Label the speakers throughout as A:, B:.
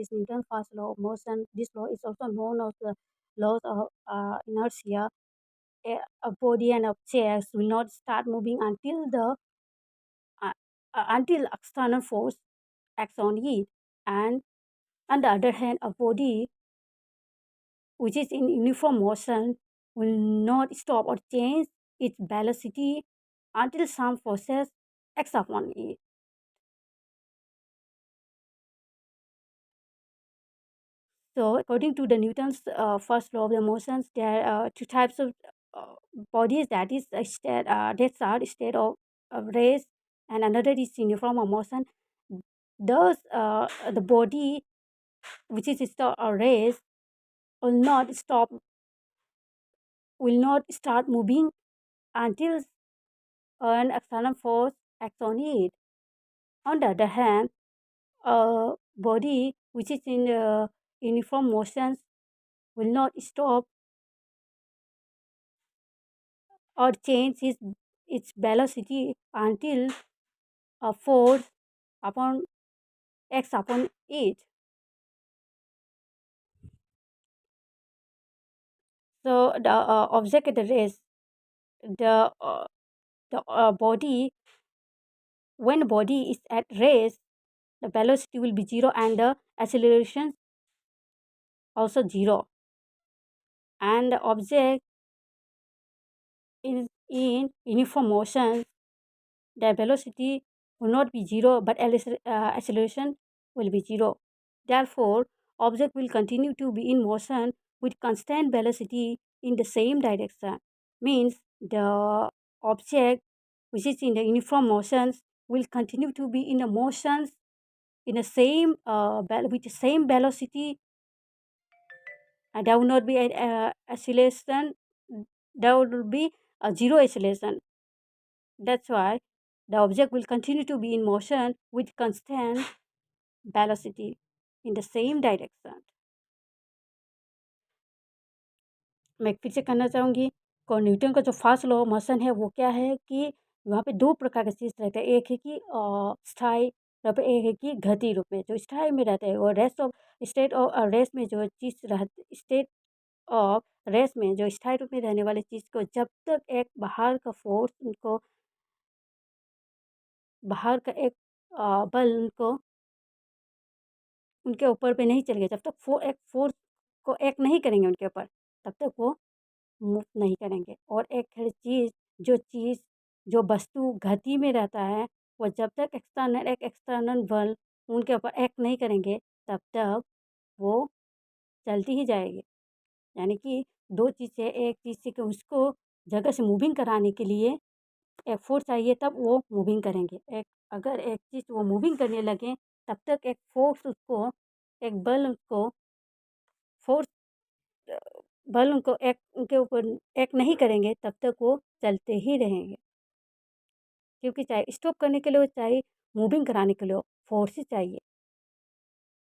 A: is Newton's first law of motion. This law is also known as the laws of inertia. A body and objects will not start moving uh, until external force acts on it. And on the other hand, a body which is in uniform motion will not stop or change its velocity until some forces acts upon it. So, according to the Newton's first law of the motions, there are two types of uh, bodies. That is a state, that's are state of rest, and another is uniform of motion. Thus, the body which is state of rest will not stop, will not start moving until an external force acts on it. On the other hand, a body which is in uniform motions will not stop or change its velocity until a force upon acts upon it. So the object at the rest, the uh, the body, when body is at rest, the velocity will be zero and the acceleration also zero, and the object is in uniform motion, the velocity will not be zero, but acceleration will be zero. Therefore, object will continue to be in motion with constant velocity in the same direction. Means the object which is in the uniform motions will continue to be in the motions in the same with the same velocity, and there will not be an acceleration. There will be a zero acceleration. That's why the object will continue to be in motion with constant velocity in the same direction. मैं फिर से कहना चाहूँगी को Newton का जो first law of motion है वो क्या है कि वहाँ पे दो प्रकार के चीज़ रहते हैं। एक है कि स्थायी, और पे एक है कि गति रूप में। जो स्थायी में रहते हैं वो rest of state of rest में जो चीज़ स्टेट ऑफ रेस्ट में जो स्थायी रूप में रहने वाली चीज़ को जब तक एक बाहर का फोर्स उनको बाहर का एक बल उनको उनके ऊपर पे नहीं चलेगा, जब तक एक फोर्स को एक नहीं करेंगे उनके ऊपर, तब तक वो मूव नहीं करेंगे। और एक है चीज़, चीज़ जो वस्तु गति में रहता है, वो जब तक एक एक्सटर्नल बल उनके ऊपर एक्ट नहीं करेंगे, तब तक वो चलती ही जाएगी। यानी कि दो चीज़ से एक चीज़ से कि उसको जगह से मूविंग कराने के लिए एक फोर्स चाहिए, तब वो मूविंग करेंगे। अगर एक चीज़ वो मूविंग करने लगें, तब तक एक फोर्स उसको, एक बल उसको फोर्स बल उनको एक उनके ऊपर एक नहीं करेंगे, तब तक वो चलते ही रहेंगे। क्योंकि चाहे स्टॉप करने के लिए हो, चाहे मूविंग कराने के लिए हो, फोर्स ही चाहिए।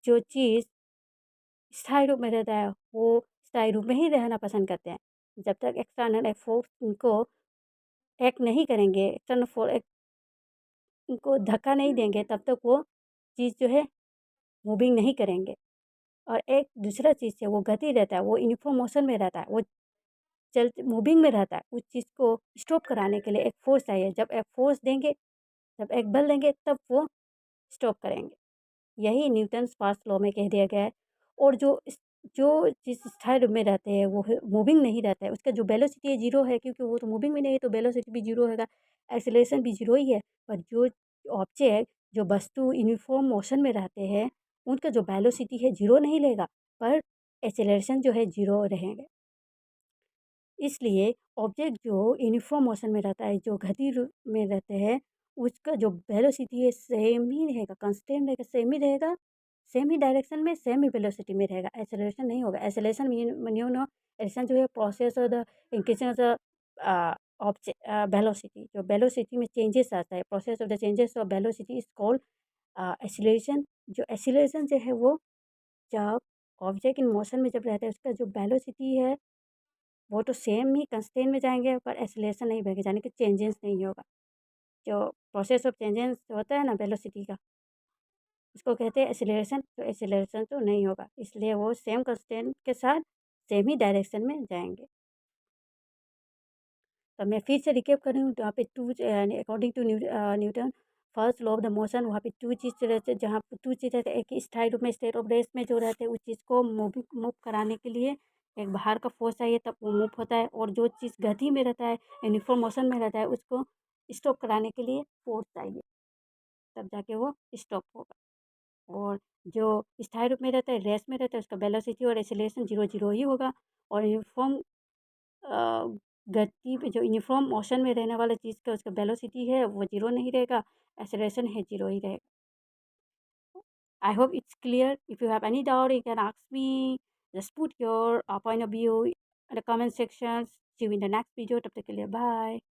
A: जो चीज़ स्थायी रूप में रहता है, वो स्थायी रूप में ही रहना पसंद करते हैं। जब तक एक्सटर्नल एक फोर्स उनको एक नहीं करेंगे, एक्सटर्नल फोर्स एक उनको धक्का नहीं देंगे, तब तक वो चीज़ जो है मूविंग नहीं करेंगे। और एक दूसरा चीज़ है वो गति रहता है, वो यूनिफ़ॉर्म मोशन में रहता है, वो मूविंग में रहता है। उस चीज़ को स्टॉप कराने के लिए एक फ़ोर्स चाहिए। जब एक फ़ोर्स देंगे, जब एक बल देंगे, तब वो स्टॉप करेंगे। यही न्यूटन्स फर्स्ट लॉ में कह दिया गया है। और जो चीज़ स्थायी रूप में रहते हैं वो मूविंग नहीं रहता है, उसका जो वेलोसिटी है ज़ीरो है, क्योंकि वो तो मूविंग में नहीं है, तो वेलोसिटी भी ज़ीरो होगा, एक्सेलरेशन भी ज़ीरो ही है। पर जो ऑब्जेक्ट, जो वस्तु यूनिफ़ॉर्म मोशन में रहते हैं, उनका जो वेलोसिटी है ज़ीरो नहीं लेगा, पर एक्सेलरेशन जो है ज़ीरो रहेंगे। इसलिए ऑब्जेक्ट जो यूनिफ़ॉर्म मोशन में रहता है, जो गति रूप में रहते हैं, उसका जो वेलोसिटी है सेम ही रहेगा, कांस्टेंट रहेगा, सेम ही रहेगा, सेम ही डायरेक्शन में, सेम ही वेलोसिटी में रहेगा, एक्सेलरेशन नहीं होगा। Acceleration mean you know acceleration जो है process of the increase of the velocity, जो वेलोसिटी में चेंजेस आता है, process of the changes of velocity is called acceleration. जो एक्सेलरेशन जो है वो जब ऑब्जेक्ट इन मोशन में जब रहता है, उसका जो वेलोसिटी है वो तो सेम ही कंस्टेंट में जाएँगे, पर एक्सेलरेशन नहीं बढ़ेगा, यानी कि चेंजेस नहीं होगा। जो प्रोसेस ऑफ चेंजेस होता है ना वेलोसिटी का, उसको कहते हैं एक्सीलरेशन, तो एक्सीलरेशन तो नहीं होगा, इसलिए वो सेम कांस्टेंट के साथ सेम ही डायरेक्शन में जाएँगे। तो मैं फिर से रिकैप कर रही हूँ, तो वहाँ पे according to Newton first law of the motion, वहाँ पे 2 चीज़ रहते हैं, जहाँ पे 2 चीज़ रहते हैं, एक स्थायी रूप में स्टेट ऑफ रेस्ट में जो रहते हैं, उस चीज़ को मूव कराने के लिए एक बाहर का फोर्स चाहिए, तब वो मूव होता है, और जो चीज़ गति में रहता है, यूनिफॉर्म मोशन में रहता है, उसको स्टॉप कराने के लिए फोर्स चाहिए, तब जाके वो स्टॉप होगा। और जो स्थायी रूप में रहता है, रेस्ट में रहता है, उसका वेलोसिटी और एक्सेलरेशन 0 ही होगा, और यूनिफॉर्म गति पे जो यूनिफॉर्म मोशन में रहने वाला चीज़ का उसका वेलोसिटी है वो 0 नहीं रहेगा, एक्सेलरेशन है 0 ही रहेगा। I hope it's clear. If you have any doubt, you can ask me. Just put your point of view in the comment sections. See you in the next video. तब तक के लिए bye.